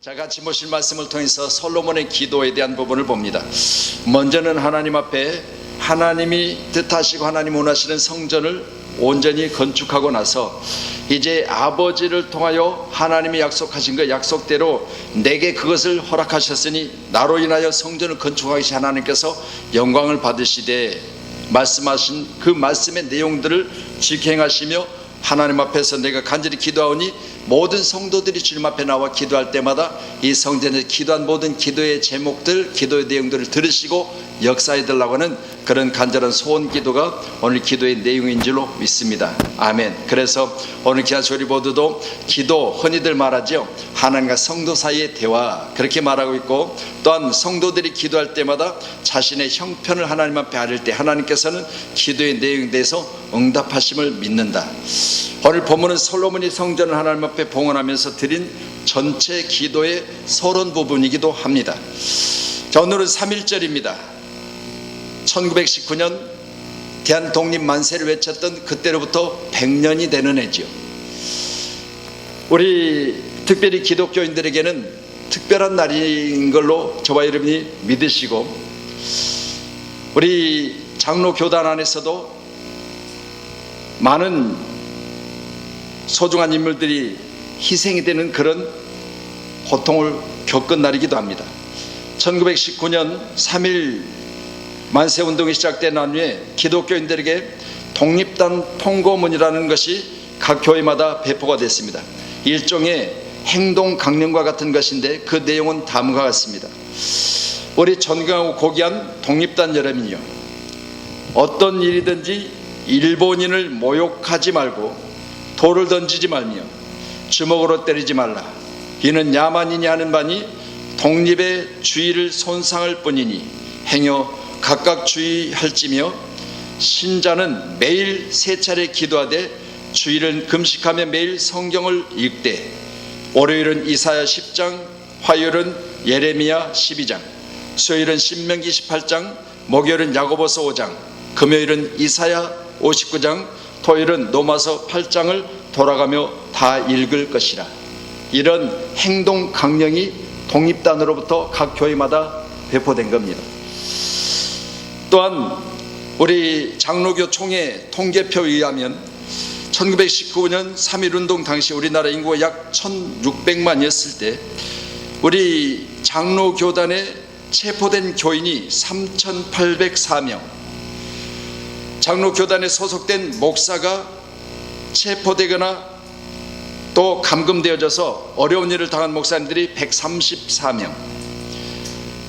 자, 같이 보실 말씀을 통해서 솔로몬의 기도에 대한 부분을 봅니다. 먼저는 하나님 앞에 하나님이 뜻하시고 하나님 원하시는 성전을 온전히 건축하고 나서 이제 아버지를 통하여 하나님이 약속하신 그 약속대로 내게 그것을 허락하셨으니 나로 인하여 성전을 건축하시 하나님께서 영광을 받으시되 말씀하신 그 말씀의 내용들을 직행하시며 하나님 앞에서 내가 간절히 기도하오니 모든 성도들이 주님 앞에 나와 기도할 때마다 이 성전에서 기도한 모든 기도의 제목들, 기도의 내용들을 들으시고 역사해 달라고 하는 그런 간절한 소원 기도가 오늘 기도의 내용인 줄로 믿습니다. 아멘. 그래서 오늘 귀한 우리 모두도 기도, 흔히들 말하죠, 하나님과 성도 사이의 대화, 그렇게 말하고 있고, 또한 성도들이 기도할 때마다 자신의 형편을 하나님 앞에 아릴 때 하나님께서는 기도의 내용에 대해서 응답하심을 믿는다. 오늘 본문은 솔로몬이 성전을 하나님 앞에 봉헌하면서 드린 전체 기도의 서론 부분이기도 합니다. 자, 오늘은 3.1절입니다 1919년 대한독립 만세를 외쳤던 그때로부터 100년이 되는 해지요. 우리 특별히 기독교인들에게는 특별한 날인 걸로 저와 여러분이 믿으시고, 우리 장로교단 안에서도 많은 소중한 인물들이 희생이 되는 그런 고통을 겪은 날이기도 합니다. 1919년 3.1 만세운동이 시작된 후에 기독교인들에게 독립단 통고문이라는 것이 각 교회마다 배포가 됐습니다. 일종의 행동 강령과 같은 것인데 그 내용은 다음과 같습니다. 우리 존경하고 고귀한 독립단 여러분이요, 어떤 일이든지 일본인을 모욕하지 말고 돌을 던지지 말며 주먹으로 때리지 말라. 이는 야만인이 하는 바니 독립의 주의를 손상할 뿐이니 행여 각각 주의할지며, 신자는 매일 3차례 기도하되 주일은 금식하며 매일 성경을 읽되 월요일은 이사야 10장, 화요일은 예레미야 12장, 수요일은 신명기 18장, 목요일은 야고보서 5장, 금요일은 이사야 59장, 토요일은 로마서 8장을 돌아가며 다 읽을 것이라. 이런 행동 강령이 독립단으로부터 각 교회마다 배포된 겁니다. 또한 우리 장로교 총회 통계표에 의하면 1919년 3.1운동 당시 우리나라 인구가 약 1600만이었을 때 우리 장로교단에 체포된 교인이 3804명, 장로교단에 소속된 목사가 체포되거나 또 감금되어져서 어려운 일을 당한 목사님들이 134명,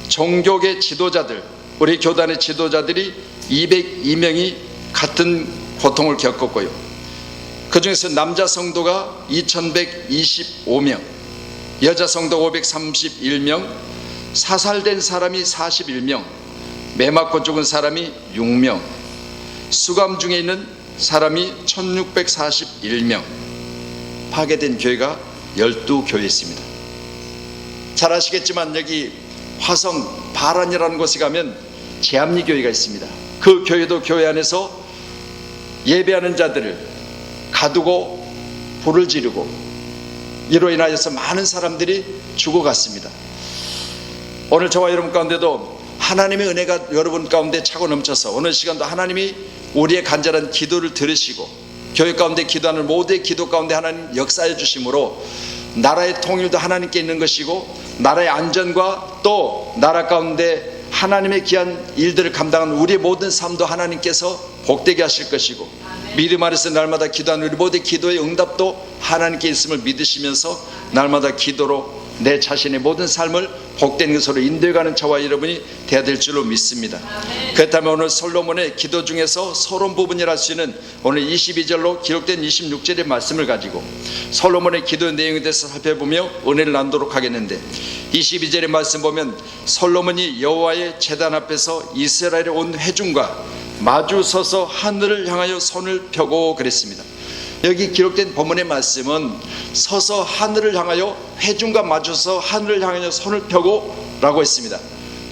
종교계 지도자들, 우리 교단의 지도자들이 202명이 같은 고통을 겪었고요. 그 중에서 남자 성도가 2125명, 여자 성도 531명, 사살된 사람이 41명, 매 맞고 죽은 사람이 6명, 수감 중에 있는 사람이 1641명, 파괴된 교회가 12교회 있습니다. 잘 아시겠지만 여기 화성 바란이라는 곳에 가면 제합리 교회가 있습니다. 그 교회도 교회 안에서 예배하는 자들을 가두고 불을 지르고 이로 인하여서 많은 사람들이 죽어갔습니다. 오늘 저와 여러분 가운데도 하나님의 은혜가 여러분 가운데 차고 넘쳐서 오늘 시간도 하나님이 우리의 간절한 기도를 들으시고 교회 가운데 기도하는 모두의 기도 가운데 하나님 역사해 주심으로 나라의 통일도 하나님께 있는 것이고 나라의 안전과 또 나라 가운데 하나님의 귀한 일들을 감당하는 우리의 모든 삶도 하나님께서 복되게 하실 것이고, 믿음 안에서 날마다 기도하는 우리 모두의 기도의 응답도 하나님께 있음을 믿으시면서 날마다 기도로 내 자신의 모든 삶을 복된 것으로 인도해가는 저와 여러분이 되어야 될 줄로 믿습니다. 그렇다면 오늘 솔로몬의 기도 중에서 서론 부분이라 할 수 있는 오늘 22절로 기록된 26절의 말씀을 가지고 솔로몬의 기도 내용에 대해서 살펴보며 은혜를 나누도록 하겠는데, 22절의 말씀 보면 솔로몬이 여호와의 제단 앞에서 이스라엘의 온 회중과 마주 서서 하늘을 향하여 손을 펴고 그랬습니다. 여기 기록된 본문의 말씀은 서서 하늘을 향하여 회중과 마주서 하늘을 향하여 손을 펴고 라고 했습니다.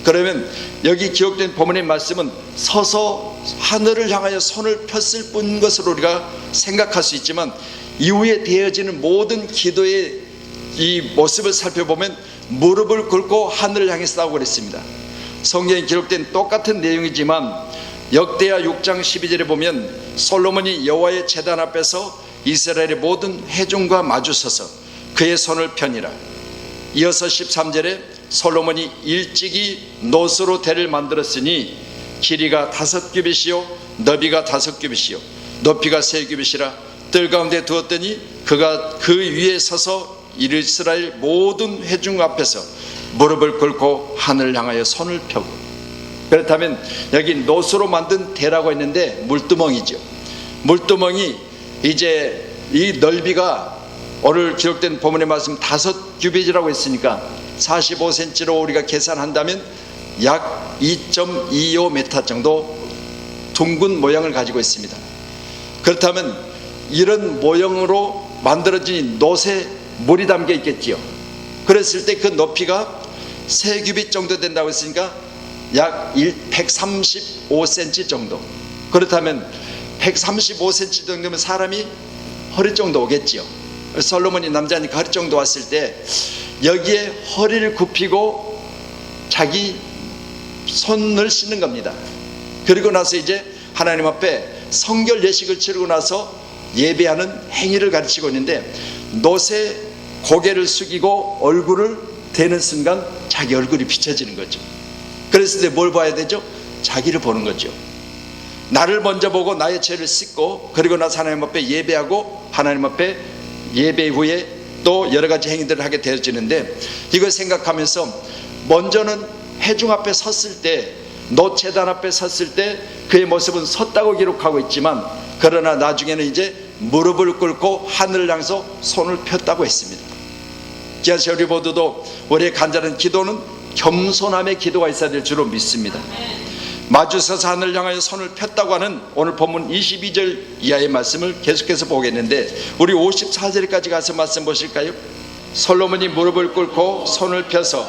그러면 여기 기록된 본문의 말씀은 서서 하늘을 향하여 손을 폈을 뿐인 것으로 우리가 생각할 수 있지만 이후에 되어지는 모든 기도의 이 모습을 살펴보면 무릎을 꿇고 하늘을 향해 싸우고 그랬습니다. 성경에 기록된 똑같은 내용이지만 역대하 6장 12절에 보면 솔로몬이 여호와의 제단 앞에서 이스라엘의 모든 회중과 마주서서 그의 손을 펴니라. 이어서 13절에 솔로몬이 일찍이 노스로 대를 만들었으니 길이가 5규빗이요 너비가 5규빗이요 높이가 3규빗이라 뜰 가운데 두었더니 그가 그 위에 서서 이스라엘 모든 회중 앞에서 무릎을 꿇고 하늘을 향하여 손을 펴고. 그렇다면 여기 노스로 만든 대라고 했는데 물두멍이죠. 물두멍이 이제 이 넓이가 오늘 기록된 본문의 말씀 5규빗이라고 했으니까 45cm로 우리가 계산한다면 약 2.25m 정도 둥근 모양을 가지고 있습니다. 그렇다면 이런 모형으로 만들어진 놋에 물이 담겨 있겠지요. 그랬을 때 그 높이가 3규빗 정도 된다고 했으니까 약 135cm 정도. 그렇다면 135cm 정도면 사람이 허리 정도 오겠지요. 솔로몬이 남자니까 허리 정도 왔을 때 여기에 허리를 굽히고 자기 손을 씻는 겁니다. 그리고 나서 이제 하나님 앞에 성결 예식을 치르고 나서 예배하는 행위를 가르치고 있는데 놋에 고개를 숙이고 얼굴을 대는 순간 자기 얼굴이 비춰지는 거죠. 그랬을 때 뭘 봐야 되죠? 자기를 보는 거죠. 나를 먼저 보고 나의 죄를 씻고 그리고 나서 하나님 앞에 예배하고 하나님 앞에 예배 후에 또 여러 가지 행위들을 하게 되어지는데 이걸 생각하면서 먼저는 회중 앞에 섰을 때 놋제단 앞에 섰을 때 그의 모습은 섰다고 기록하고 있지만 그러나 나중에는 이제 무릎을 꿇고 하늘을 향해서 손을 폈다고 했습니다. 그래서 우리 모두도 우리의 간절한 기도는 겸손함의 기도가 있어야 될 줄로 믿습니다. 마주서서 하늘을 향하여 손을 폈다고 하는 오늘 본문 22절 이하의 말씀을 계속해서 보겠는데 우리 54절까지 가서 말씀 보실까요? 솔로몬이 무릎을 꿇고 손을 펴서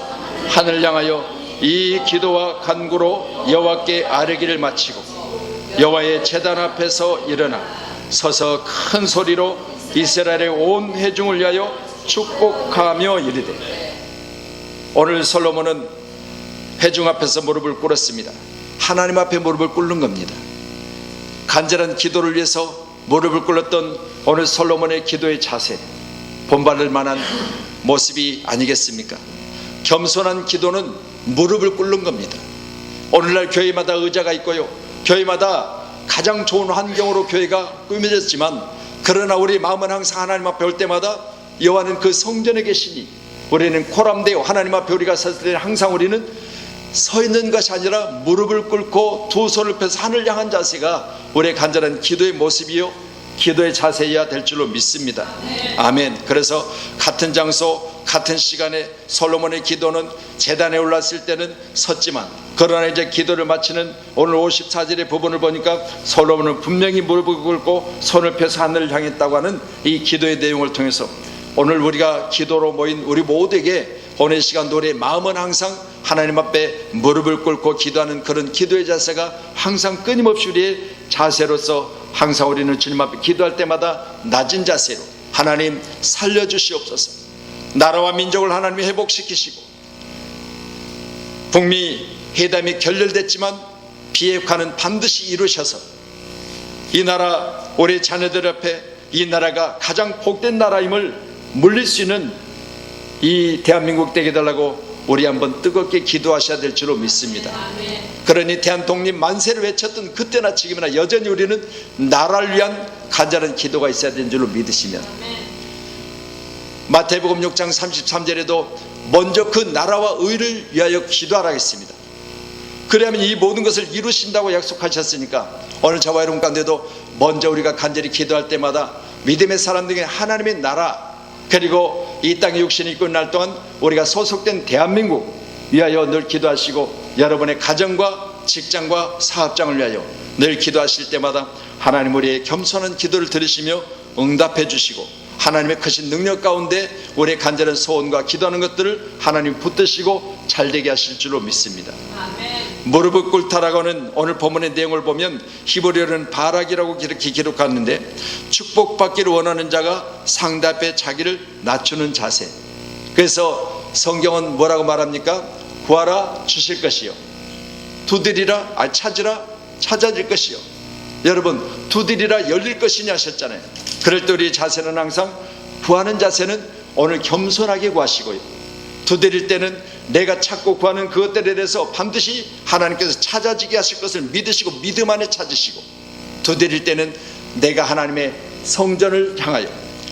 하늘을 향하여 이 기도와 간구로 여호와께 아뢰기를 마치고 여호와의 제단 앞에서 일어나 서서 큰 소리로 이스라엘의 온 회중을 위하여 축복하며 이르되. 오늘 솔로몬은 회중 앞에서 무릎을 꿇었습니다. 하나님 앞에 무릎을 꿇는 겁니다. 간절한 기도를 위해서 무릎을 꿇었던 오늘 솔로몬의 기도의 자세 본받을 만한 모습이 아니겠습니까? 겸손한 기도는 무릎을 꿇는 겁니다. 오늘날 교회마다 의자가 있고요, 교회마다 가장 좋은 환경으로 교회가 꾸며졌지만 그러나 우리 마음은 항상 하나님 앞에 올 때마다 여호와는 그 성전에 계시니 우리는 코람되어 하나님 앞에 우리가 섰을 때 항상 우리는 서 있는 것이 아니라 무릎을 꿇고 두 손을 펴서 하늘 향한 자세가 우리의 간절한 기도의 모습이요 기도의 자세여야 될 줄로 믿습니다. 아멘. 그래서 같은 장소 같은 시간에 솔로몬의 기도는 제단에 올랐을 때는 섰지만 그러나 이제 기도를 마치는 오늘 54절의 부분을 보니까 솔로몬은 분명히 무릎을 꿇고 손을 펴서 하늘을 향했다고 하는 이 기도의 내용을 통해서 오늘 우리가 기도로 모인 우리 모두에게 오늘 시간도 우리의 마음은 항상 하나님 앞에 무릎을 꿇고 기도하는 그런 기도의 자세가 항상 끊임없이 우리의 자세로서 항상 우리는 주님 앞에 기도할 때마다 낮은 자세로 하나님 살려주시옵소서. 나라와 민족을 하나님이 회복시키시고 북미 회담이 결렬됐지만 비핵화는 반드시 이루셔서 이 나라 우리 자녀들 앞에 이 나라가 가장 복된 나라임을 물릴 수 있는 이 대한민국 되게 해달라고 우리 한번 뜨겁게 기도하셔야 될 줄로 믿습니다. 그러니 대한독립 만세를 외쳤던 그때나 지금이나 여전히 우리는 나라를 위한 간절한 기도가 있어야 되는 줄로 믿으시면 마태복음 6장 33절에도 먼저 그 나라와 의를 위하여 기도하라 했습니다. 그래야만 이 모든 것을 이루신다고 약속하셨으니까 오늘 저와 여러분 가운데도 먼저 우리가 간절히 기도할 때마다 믿음의 사람들에게 하나님의 나라 그리고 이 땅에 육신이 있고 있는 날 동안 우리가 소속된 대한민국 위하여 늘 기도하시고 여러분의 가정과 직장과 사업장을 위하여 늘 기도하실 때마다 하나님 우리의 겸손한 기도를 들으시며 응답해 주시고 하나님의 크신 능력 가운데 우리의 간절한 소원과 기도하는 것들을 하나님 붙드시고 잘되게 하실 줄로 믿습니다. 아멘. 무릎을 꿇다라고 하는 오늘 본문의 내용을 보면 히브리어는 바락이라고 이렇게 기록하는데 축복받기를 원하는 자가 상대 앞에 자기를 낮추는 자세. 그래서 성경은 뭐라고 말합니까? 구하라 주실 것이요, 두드리라 찾으라 찾아질 것이요. 여러분, 두드리라 열릴 것이냐 하셨잖아요. 그럴 때 우리 자세는 항상 구하는 자세는 오늘 겸손하게 구하시고요, 두드릴 때는 내가 찾고 구하는 그것들에 대해서 반드시 하나님께서 찾아지게 하실 것을 믿으시고 믿음 안에 찾으시고, 두드릴 때는 내가 하나님의 성전을 향하여,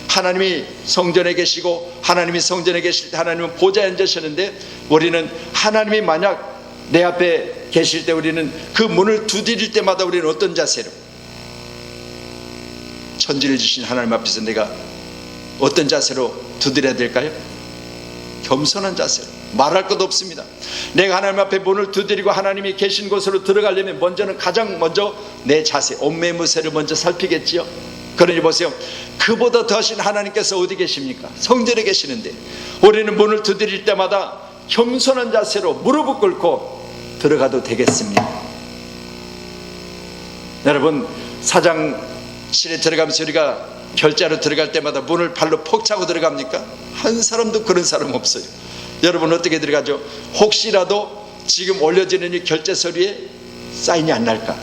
하나님이 성전에 계시고 하나님이 성전에 계실 때 하나님은 보좌에 앉으시는데, 우리는 하나님이 만약 내 앞에 계실 때 우리는 그 문을 두드릴 때마다 우리는 어떤 자세로, 천지를 주신 하나님 앞에서 내가 어떤 자세로 두드려야 될까요? 겸손한 자세로, 말할 것 없습니다. 내가 하나님 앞에 문을 두드리고 하나님이 계신 곳으로 들어가려면 가장 먼저 내 자세, 옷매무새를 먼저 살피겠지요. 그러니 보세요, 그보다 더하신 하나님께서 어디 계십니까? 성전에 계시는데 우리는 문을 두드릴 때마다 겸손한 자세로 무릎을 꿇고 들어가도 되겠습니다. 여러분, 사장실에 들어가면서 우리가 결제하러 들어갈 때마다 문을 발로 퍽 차고 들어갑니까? 한 사람도 그런 사람 없어요. 여러분, 어떻게 들어가죠? 혹시라도 지금 올려지는 이 결제 서류에 사인이 안 날까?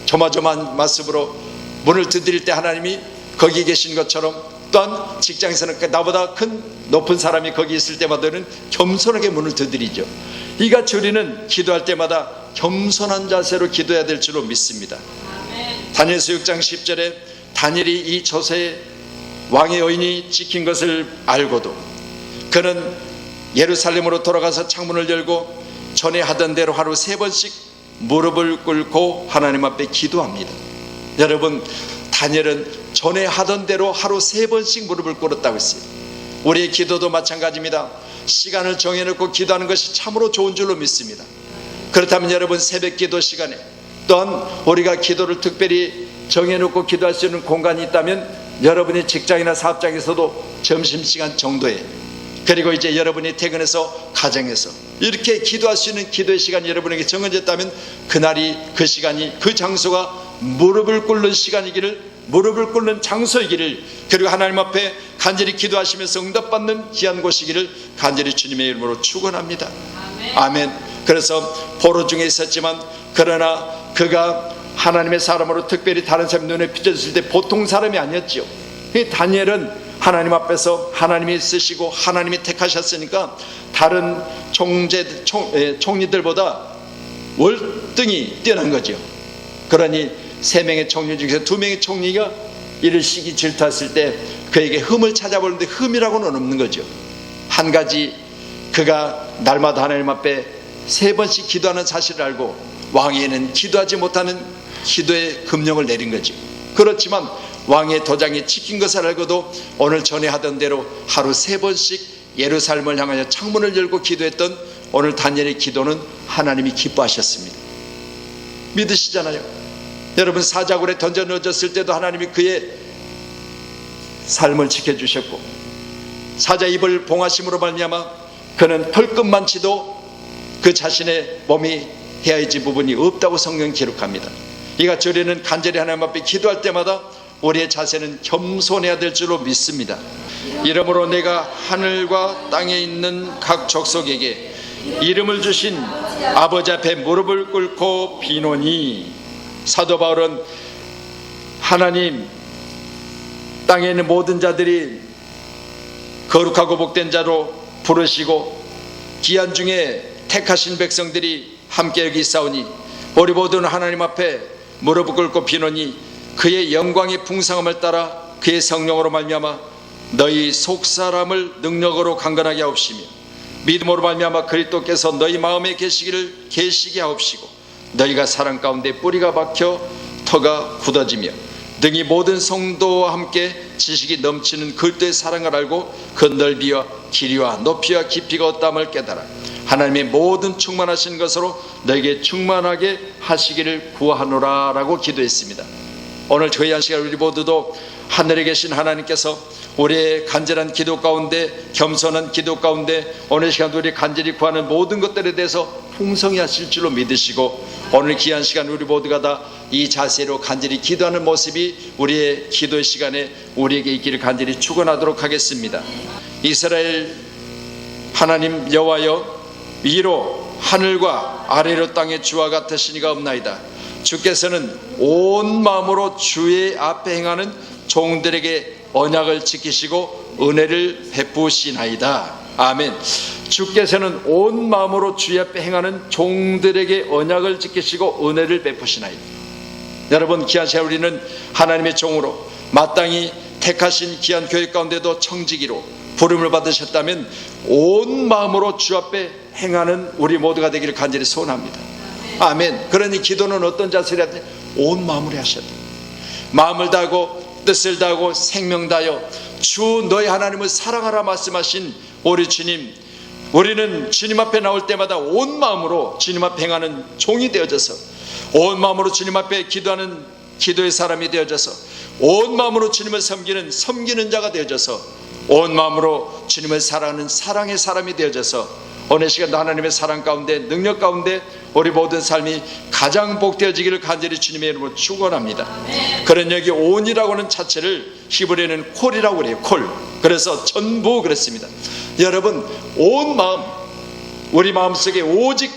조마조마한 모습으로 문을 두드릴 때 하나님이 거기 계신 것처럼, 또한 직장에서는 나보다 큰 높은 사람이 거기 있을 때마다는 겸손하게 문을 두드리죠. 이같이 우리는 기도할 때마다 겸손한 자세로 기도해야 될 줄로 믿습니다. 다니엘서 6장 10절에 다니엘이 이 조세 왕의 여인이 찍힌 것을 알고도 그는 예루살렘으로 돌아가서 창문을 열고 전에 하던 대로 하루 3번씩 무릎을 꿇고 하나님 앞에 기도합니다. 여러분, 다니엘은 전에 하던 대로 하루 3번씩 무릎을 꿇었다고 했어요. 우리의 기도도 마찬가지입니다. 시간을 정해놓고 기도하는 것이 참으로 좋은 줄로 믿습니다. 그렇다면 여러분, 새벽 기도 시간에, 또한 우리가 기도를 특별히 정해놓고 기도할 수 있는 공간이 있다면 여러분의 직장이나 사업장에서도 점심시간 정도에, 그리고 이제 여러분이 퇴근해서 가정에서 이렇게 기도할 수 있는 기도의 시간이 여러분에게 정해졌다면 그날이, 그 시간이, 그 장소가 무릎을 꿇는 시간이기를, 무릎을 꿇는 장소이기를, 그리고 하나님 앞에 간절히 기도하시면서 응답받는 귀한 곳이기를 간절히 주님의 이름으로 축원합니다. 아멘. 그래서 포로 중에 있었지만, 그러나 그가 하나님의 사람으로 특별히 다른 사람 눈에 비춰졌을 때 보통 사람이 아니었지요. 다니엘은 하나님 앞에서 하나님이 쓰시고 하나님이 택하셨으니까 다른 총리들보다 월등히 뛰어난 거죠. 그러니 3명의 총리 중에서 2명의 총리가 이를 시기 질투했을 때 그에게 흠을 찾아보는데 흠이라고는 없는 거죠. 한 가지, 그가 날마다 하나님 앞에 3번씩 기도하는 사실을 알고 왕에는 기도하지 못하는 기도의 금령을 내린 거죠. 그렇지만 왕의 도장이 찍힌 것을 알고도 오늘 전에 하던 대로 하루 3번씩 예루살렘을 향하여 창문을 열고 기도했던 오늘 다니엘의 기도는 하나님이 기뻐하셨습니다. 믿으시잖아요. 여러분, 사자굴에 던져 넣어졌을 때도 하나님이 그의 삶을 지켜주셨고, 사자 입을 봉하심으로 말미암아 그는 털끝만치도 그 자신의 몸이 헤어진 부분이 없다고 성경 기록합니다. 이같이 우리는 간절히 하나님 앞에 기도할 때마다 우리의 자세는 겸손해야 될 줄로 믿습니다. 이러므로 내가 하늘과 땅에 있는 각 족속에게 이름을 주신 아버지 앞에 무릎을 꿇고 비노니, 사도 바울은 하나님, 땅에 있는 모든 자들이 거룩하고 복된 자로 부르시고 기한 중에 택하신 백성들이 함께 여기 있사오니 우리 모두는 하나님 앞에 무릎을 꿇고 비노니 그의 영광의 풍성함을 따라 그의 성령으로 말미암아 너희 속사람을 능력으로 강건하게 하옵시며 믿음으로 말미암아 그리스도께서 너희 마음에 계시게 하옵시고 너희가 사랑 가운데 뿌리가 박혀 터가 굳어지며 등이 모든 성도와 함께 지식이 넘치는 그리스도의 사랑을 알고 그 넓이와 길이와 높이와 깊이가 어떠함을 깨달아 하나님의 모든 충만하신 것으로 너에게 충만하게 하시기를 구하노라 라고 기도했습니다. 오늘 저희 한 시간 우리 모두도 하늘에 계신 하나님께서 우리의 간절한 기도 가운데, 겸손한 기도 가운데 오늘 시간도 우리 간절히 구하는 모든 것들에 대해서 풍성히 하실 줄로 믿으시고, 오늘 귀한 시간 우리 모두가 다 이 자세로 간절히 기도하는 모습이 우리의 기도의 시간에 우리에게 있기를 간절히 축원하도록 하겠습니다. 이스라엘 하나님 여호와여, 위로 하늘과 아래로 땅의 주와 같으신 이가 없나이다. 주께서는 온 마음으로 주의 앞에 행하는 종들에게 언약을 지키시고 은혜를 베푸시나이다. 아멘. 주께서는 온 마음으로 주의 앞에 행하는 종들에게 언약을 지키시고 은혜를 베푸시나이다. 여러분, 귀한 시간 우리는 하나님의 종으로 마땅히 택하신 귀한 교회 가운데도 청지기로 부름을 받으셨다면 온 마음으로 주 앞에 행하는 우리 모두가 되기를 간절히 소원합니다. 아멘. 그러니 기도는 어떤 자세로 해야 돼? 온 마음으로 하셔야 돼. 마음을 다하고 뜻을 다하고 생명 다하여 주 너희 하나님을 사랑하라 말씀하신 우리 주님, 우리는 주님 앞에 나올 때마다 온 마음으로 주님 앞에 행하는 종이 되어져서, 온 마음으로 주님 앞에 기도하는 기도의 사람이 되어져서, 온 마음으로 주님을 섬기는 자가 되어져서, 온 마음으로 주님을 사랑하는 사랑의 사람이 되어져서 오늘 시간도 하나님의 사랑 가운데 능력 가운데 우리 모든 삶이 가장 복되어지기를 간절히 주님의 이름으로 축원합니다. 그런 여기 온이라고 하는 자체를 히브리어는 콜이라고 그래요. 콜. 그래서 전부 그랬습니다. 여러분, 온 마음, 우리 마음속에 오직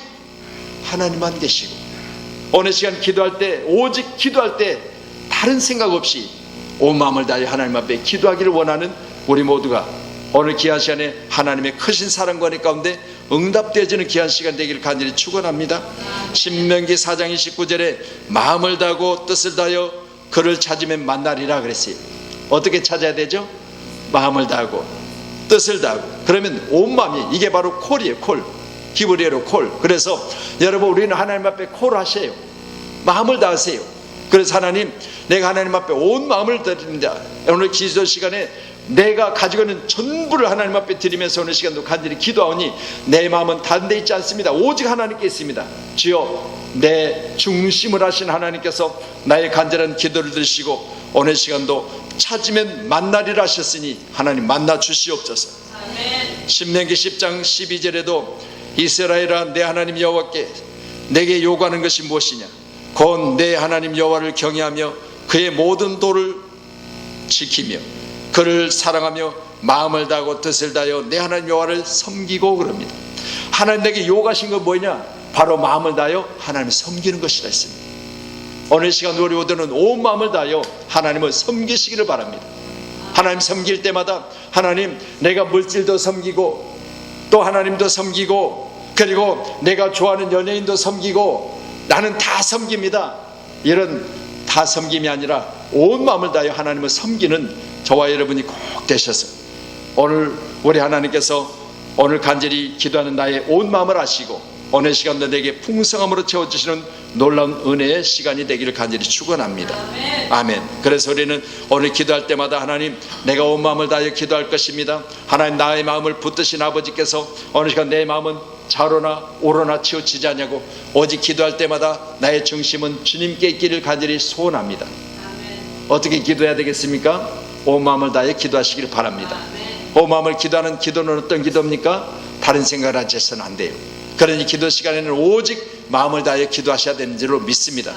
하나님만 계시고, 오늘 시간 기도할 때 오직 기도할 때 다른 생각 없이 온 마음을 다해 하나님 앞에 기도하기를 원하는 우리 모두가 오늘 귀한 시간에 하나님의 크신 사랑관의 가운데 응답되어지는 귀한 시간 되기를 간절히 축원합니다. 신명기 4장 29절에 마음을 다하고 뜻을 다하여 그를 찾으면 만나리라 그랬어요. 어떻게 찾아야 되죠? 마음을 다하고 뜻을 다하고, 그러면 온 마음이, 이게 바로 콜이에요. 콜. 히브리어로 콜. 그래서 여러분, 우리는 하나님 앞에 콜 하세요. 마음을 다하세요. 그래서 하나님, 내가 하나님 앞에 온 마음을 드립니다. 오늘 기도 시간에 내가 가지고 있는 전부를 하나님 앞에 드리면서 오늘 시간도 간절히 기도하오니 내 마음은 다른 데 있지 않습니다. 오직 하나님께 있습니다. 주여, 내 중심을 하신 하나님께서 나의 간절한 기도를 들으시고 오늘 시간도 찾으면 만나리라 하셨으니 하나님 만나 주시옵소서. 신명기 10장 12절에도 이스라엘아, 내 하나님 여호와께 내게 요구하는 것이 무엇이냐? 곧 내 하나님 여호와를 경외하며 그의 모든 도를 지키며 그를 사랑하며 마음을 다하고 뜻을 다하여 내 하나님 여호와를 섬기고 그럽니다. 하나님 내게 요구하신 건 뭐냐? 바로 마음을 다하여 하나님을 섬기는 것이라 했습니다. 오늘 시간 우리 모두는 온 마음을 다하여 하나님을 섬기시기를 바랍니다. 하나님 섬길 때마다 하나님, 내가 물질도 섬기고 또 하나님도 섬기고 그리고 내가 좋아하는 연예인도 섬기고 나는 다 섬깁니다. 이런 다 섬김이 아니라 온 마음을 다하여 하나님을 섬기는 저와 여러분이 꼭 되셔서 오늘 우리 하나님께서 오늘 간절히 기도하는 나의 온 마음을 아시고 오늘 시간도 내게 풍성함으로 채워주시는 놀라운 은혜의 시간이 되기를 간절히 축원합니다. 아멘. 그래서 우리는 오늘 기도할 때마다 하나님, 내가 온 마음을 다하여 기도할 것입니다. 하나님, 나의 마음을 붙드신 아버지께서 오늘 시간 내 마음은 좌로나 오로나 치우치지 않냐고 오직 기도할 때마다 나의 중심은 주님께 있기를 간절히 소원합니다. 어떻게 기도해야 되겠습니까? 온 마음을 다해 기도하시기를 바랍니다. 온 마음을 기도하는 기도는 어떤 기도입니까? 다른 생각을 하셔서는 안 돼요. 그러니 기도 시간에는 오직 마음을 다해 기도하셔야 되는 줄로 믿습니다.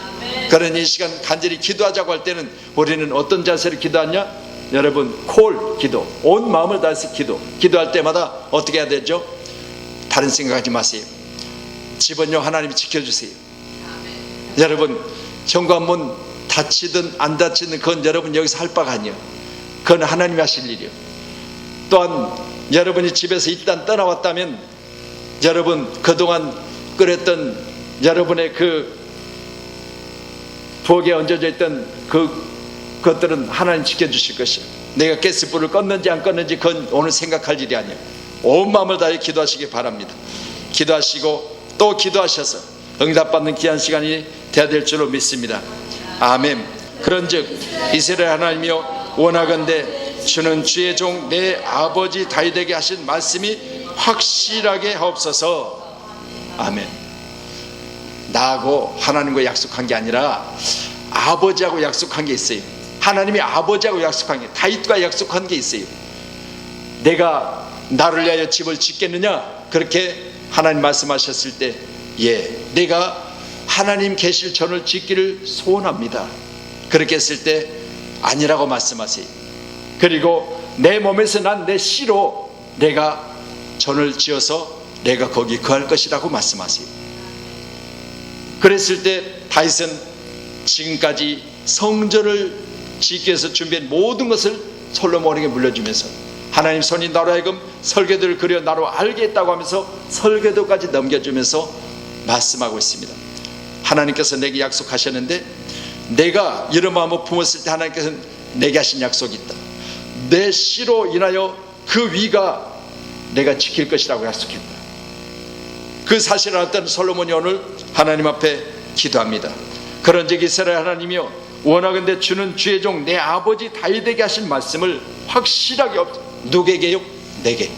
그러니 이 시간 간절히 기도하자고 할 때는 우리는 어떤 자세로 기도하냐? 여러분, 콜 기도, 온 마음을 다해서 기도할 때마다 어떻게 해야 되죠? 다른 생각하지 마세요. 집은요, 하나님이 지켜주세요. 여러분, 현관문 닫히든 안 닫히든 그건 여러분 여기서 할 바가 아니에요. 그건 하나님이 하실 일이에요. 또한 여러분이 집에서 일단 떠나왔다면 여러분 그동안 끓였던 여러분의 그 부엌에 얹어져 있던 그것들은 하나님 지켜주실 것이에요. 내가 가스불을 껐는지 안 껐는지 그건 오늘 생각할 일이 아니에요. 온 마음을 다해 기도하시기 바랍니다. 기도하시고 또 기도하셔서 응답받는 귀한 시간이 되어야 될 줄로 믿습니다. 아멘. 그런즉 이스라엘 하나님이여, 원하건대 주는 주의 종 내 아버지 다윗에게 하신 말씀이 확실하게 하옵소서. 아멘. 나하고 하나님과 약속한 게 아니라 아버지하고 약속한 게 있어요. 하나님이 아버지하고 약속한 게, 다윗과 약속한 게 있어요. 내가 나를 위하여 집을 짓겠느냐? 그렇게 하나님 말씀하셨을 때, 예, 내가 하나님 계실 전을 짓기를 소원합니다. 그렇게 했을 때 아니라고 말씀하세요. 그리고 내 몸에서 난 내 씨로 내가 전을 지어서 내가 거기 거할 것이라고 말씀하세요. 그랬을 때 다윗은 지금까지 성전을 짓기 위해서 준비한 모든 것을 솔로몬에게 물려주면서 하나님 손이 나로 하여금 설계도를 그려 나로 알게 했다고 하면서 설계도까지 넘겨주면서 말씀하고 있습니다. 하나님께서 내게 약속하셨는데, 내가 이런 마음을 품었을 때 하나님께서는 내게 하신 약속이 있다. 내 씨로 인하여 그 위가 내가 지킬 것이라고 약속했다. 그 사실을 알았던 솔로몬이 오늘 하나님 앞에 기도합니다. 그런즉 이스라엘 하나님이여, 원하건대 주는 주의 종 내 아버지 다윗에게 하신 말씀을 확실하게 누구에게요? 내게.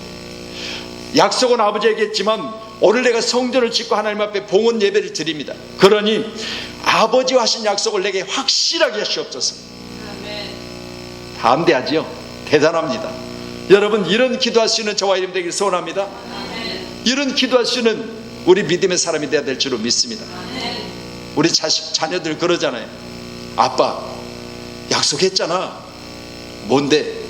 약속은 아버지에게 했지만 오늘 내가 성전을 짓고 하나님 앞에 봉헌 예배를 드립니다. 그러니 아버지와 하신 약속을 내게 확실하게 하시옵소서. 담대하지요? 대단합니다. 여러분, 이런 기도할 수 있는 저와 여러분 되기를 소원합니다. 이런 기도할 수 있는 우리 믿음의 사람이 되어야 될 줄로 믿습니다. 우리 자녀들 그러잖아요. 아빠 약속했잖아. 뭔데?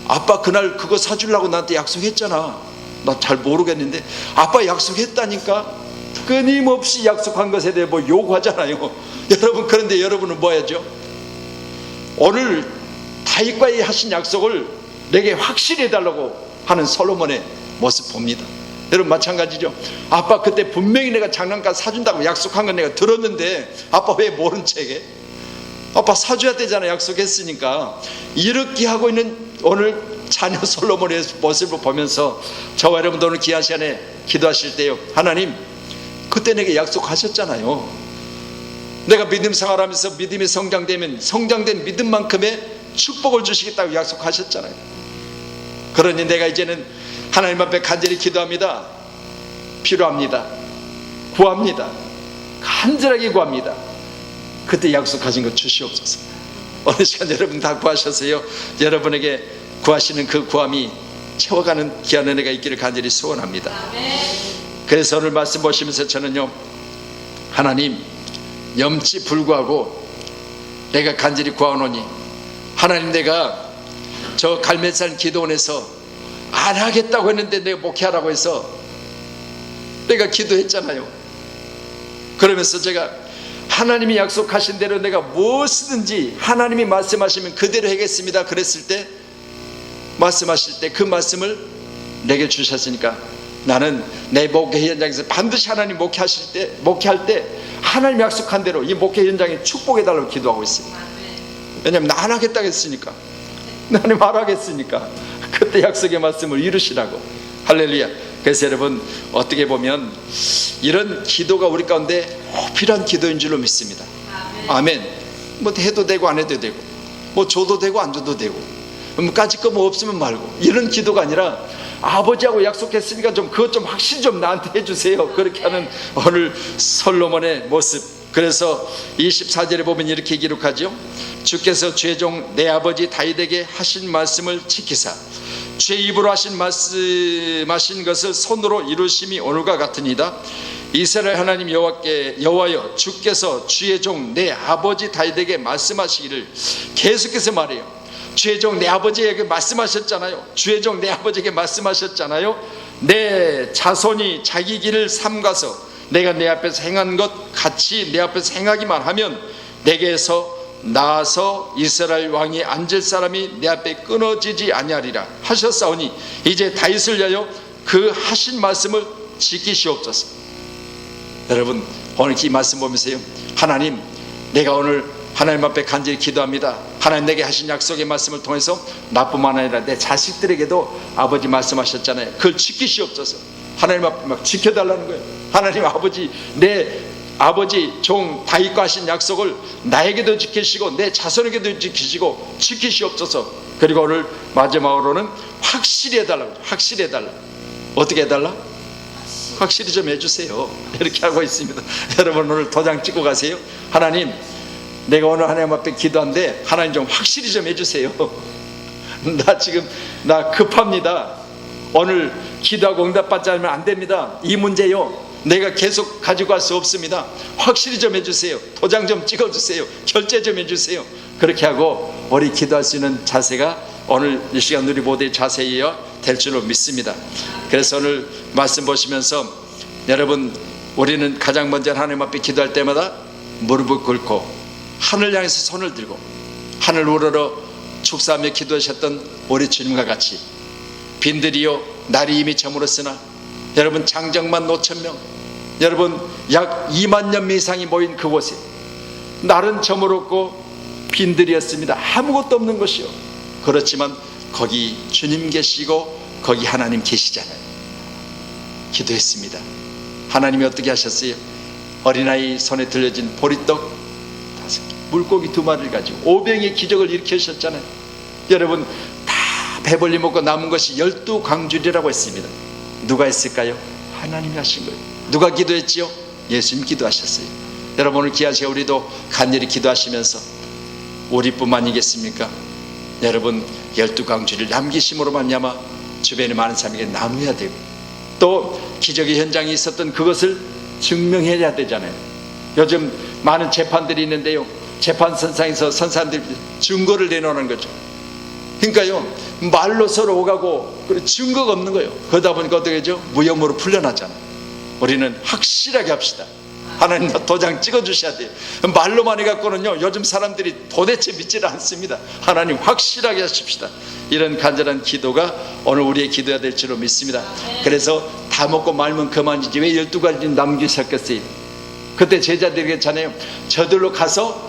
아빠 그날 그거 사주려고 나한테 약속했잖아. 나 잘 모르겠는데. 아빠 약속했다니까. 끊임없이 약속한 것에 대해 뭐 요구하잖아요. 여러분, 그런데 여러분은 뭐 해야죠? 오늘 다윗과의 하신 약속을 내게 확실히 해달라고 하는 솔로몬의 모습 봅니다. 여러분, 마찬가지죠. 아빠 그때 분명히 내가 장난감 사준다고 약속한 건 내가 들었는데 아빠 왜 모른 척해? 아빠 사줘야 되잖아, 약속했으니까. 이렇게 하고 있는 오늘 자녀 솔로몬의 모습을 보면서 저와 여러분도 오늘 귀한 시간에 기도하실 때요, 하나님 그때 내게 약속하셨잖아요. 내가 믿음 생활하면서 믿음이 성장되면 성장된 믿음만큼의 축복을 주시겠다고 약속하셨잖아요. 그러니 내가 이제는 하나님 앞에 간절히 기도합니다. 필요합니다. 구합니다. 간절하게 구합니다. 그때 약속하신 것 주시옵소서. 어느 시간 여러분 다 구하셨어요. 여러분에게 구하시는 그 구함이 채워가는 귀한 은혜가 있기를 간절히 소원합니다. 그래서 오늘 말씀 보시면서 저는요, 하나님 염치 불구하고 내가 간절히 구하노니, 하나님 내가 저 갈매산 기도원에서 안 하겠다고 했는데 내가 목회하라고 해서 내가 기도했잖아요. 그러면서 제가 하나님이 약속하신 대로 내가 무엇이든지 하나님이 말씀하시면 그대로 하겠습니다 그랬을 때, 말씀하실 때 그 말씀을 내게 주셨으니까 나는 내 목회 현장에서 반드시 하나님 목회할 때 하나님 약속한 대로 이 목회 현장에 축복해달라고 기도하고 있습니다. 왜냐하면 나 안 하겠다고 했으니까, 나님 안 하겠으니까 그때 약속의 말씀을 이루시라고. 할렐루야. 그래서 여러분, 어떻게 보면 이런 기도가 우리 가운데 필요한 기도인 줄로 믿습니다. 아멘. 뭐 해도 되고 안 해도 되고, 뭐 줘도 되고 안 줘도 되고, 뭐 까짓 거 뭐 없으면 말고, 이런 기도가 아니라 아버지하고 약속했으니까 좀 그것 좀 확실히 좀 나한테 해주세요, 그렇게 하는 오늘 솔로몬의 모습. 그래서 24절에 보면 이렇게 기록하죠. 주께서 주의 종 내 아버지 다윗에게 하신 말씀을 지키사 주의 입으로 말씀하신 것을 손으로 이루심이 오늘과 같으니이다. 이스라엘 하나님 여호와여, 주께서 주의 종 내 아버지 다윗에게 말씀하시기를, 계속해서 말해요. 주의 종 내 아버지에게 말씀하셨잖아요. 주의 종 내 아버지에게 말씀하셨잖아요. 내 자손이 자기 길을 삼가서 내가 내 앞에서 행한 것 같이 내 앞에서 행하기만 하면 내게서 나아서 이스라엘 왕이 앉을 사람이 내 앞에 끊어지지 아니하리라 하셨사오니, 이제 다윗을 위하여 그 하신 말씀을 지키시옵소서. 여러분, 오늘 이 말씀 보면서요, 하나님 내가 오늘 하나님 앞에 간절히 기도합니다. 하나님 내게 하신 약속의 말씀을 통해서 나뿐만 아니라 내 자식들에게도 아버지 말씀하셨잖아요. 그걸 지키시옵소서. 하나님 앞에 막 지켜달라는 거예요. 하나님 아버지, 내 아버지 종 다윗과 하신 약속을 나에게도 지키시고 내 자손에게도 지키시고 지키시옵소서. 그리고 오늘 마지막으로는 확실히 해달라고. 확실히 해달라. 어떻게 해달라? 확실히 좀 해주세요. 이렇게 하고 있습니다. 여러분, 오늘 도장 찍고 가세요. 하나님 내가 오늘 하나님 앞에 기도한데 하나님 좀 확실히 좀 해주세요. 나 급합니다. 오늘 기도하고 응답받지 않으면 안 됩니다. 이 문제요, 내가 계속 가지고 갈 수 없습니다. 확실히 좀 해주세요. 도장 좀 찍어주세요. 결제 좀 해주세요. 그렇게 하고 우리 기도할 수 있는 자세가 오늘 이 시간 우리 모두의 자세여야 될 줄로 믿습니다. 그래서 오늘 말씀 보시면서 여러분, 우리는 가장 먼저 하나님 앞에 기도할 때마다 무릎을 꿇고 하늘 향해서 손을 들고 하늘 우러러 축사하며 기도하셨던 우리 주님과 같이 빈들이요 날이 이미 저물었으나 여러분 장정만 5,000명, 여러분 약 2만 년 이상이 모인 그곳에 날은 저물었고 빈들이었습니다. 아무것도 없는 것이요. 그렇지만 거기 주님 계시고 거기 하나님 계시잖아요. 기도했습니다. 하나님이 어떻게 하셨어요? 어린아이 손에 들려진 보리떡 5개, 물고기 2마리를 가지고 500의 기적을 일으키셨잖아요. 여러분 다 배불리 먹고 남은 것이 12광줄이라고 했습니다. 누가 했을까요? 하나님이 하신 거예요. 누가 기도했지요? 예수님 기도하셨어요. 여러분 오늘 귀한 시간 우리도 간절히 기도하시면서 우리뿐만이겠습니까? 여러분 12광줄을 남기심으로 말미암아 주변에 많은 사람에게 나누어야 되고 또 기적의 현장에 있었던 그것을 증명해야 되잖아요. 요즘 많은 재판들이 있는데요, 재판선상에서 선사님들이 증거를 내놓는 거죠. 그러니까요 말로 서로 오가고 증거가 없는 거예요. 그러다 보니까 어떻게 되죠? 무혐의로 풀려나잖아요. 우리는 확실하게 합시다. 하나님 도장 찍어주셔야 돼요. 말로만 해갖고는요 요즘 사람들이 도대체 믿지를 않습니다. 하나님 확실하게 하십시다. 이런 간절한 기도가 오늘 우리의 기도해야 될 줄로 믿습니다. 그래서 다 먹고 말면 그만이지 왜 12가지 남기셨겠어요? 그때 제자들이 그랬잖아요. 저들로 가서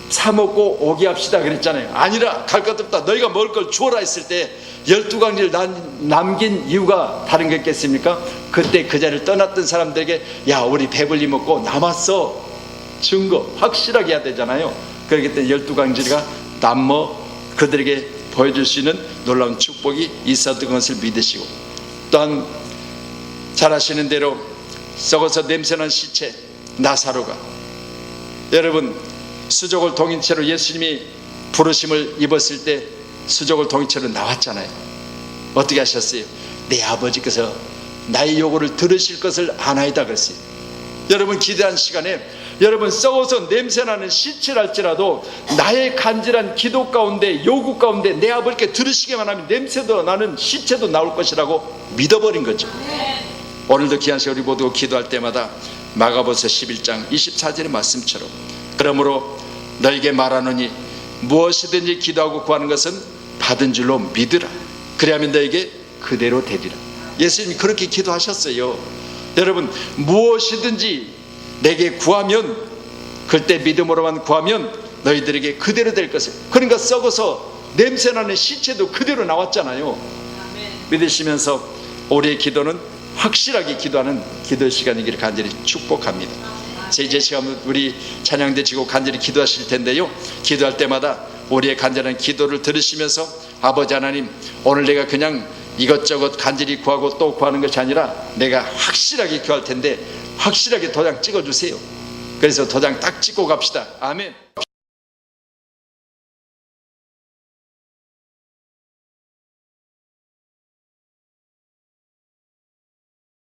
사 먹고 오게 합시다 그랬잖아요. 아니라 갈 것 없다, 너희가 먹을 걸 주어라 했을 때 12가지를 남긴 이유가 다른 게 있겠습니까? 그때 그 자리를 떠났던 사람들에게 야 우리 배불리 먹고 남았어, 증거 확실하게 해야 되잖아요. 그렇기 때문에 12가지가 남어 그들에게 보여줄 수 있는 놀라운 축복이 있었던 것을 믿으시고, 또한 잘 아시는 대로 썩어서 냄새난 시체 나사로가 여러분 수족을 동인 채로 예수님이 부르심을 입었을 때 수족을 동인 채로 나왔잖아요. 어떻게 하셨어요? 내 아버지께서 나의 요구를 들으실 것을 아나이다 그랬어요. 여러분 기도한 시간에 여러분 썩어서 냄새나는 시체랄지라도 나의 간절한 기도 가운데 요구 가운데 내 아버지께 들으시기만 하면 냄새도 나는 시체도 나올 것이라고 믿어버린 거죠. 오늘도 귀한 시간 우리 모두 기도할 때마다 마가복음 11장 24절의 말씀처럼 그러므로 너에게 말하노니 무엇이든지 기도하고 구하는 것은 받은 줄로 믿으라. 그리하면 너에게 그대로 되리라. 예수님이 그렇게 기도하셨어요. 여러분 무엇이든지 내게 구하면, 그때 믿음으로만 구하면 너희들에게 그대로 될 것을. 그러니까 썩어서 냄새나는 시체도 그대로 나왔잖아요. 믿으시면서 우리의 기도는 확실하게 기도하는 기도 시간이기를 간절히 축복합니다. 이제 시간 우리 찬양대 지고 간절히 기도하실 텐데요, 기도할 때마다 우리의 간절한 기도를 들으시면서 아버지 하나님, 오늘 내가 그냥 이것저것 간절히 구하고 또 구하는 것이 아니라 내가 확실하게 구할 텐데 확실하게 도장 찍어주세요. 그래서 도장 딱 찍고 갑시다. 아멘.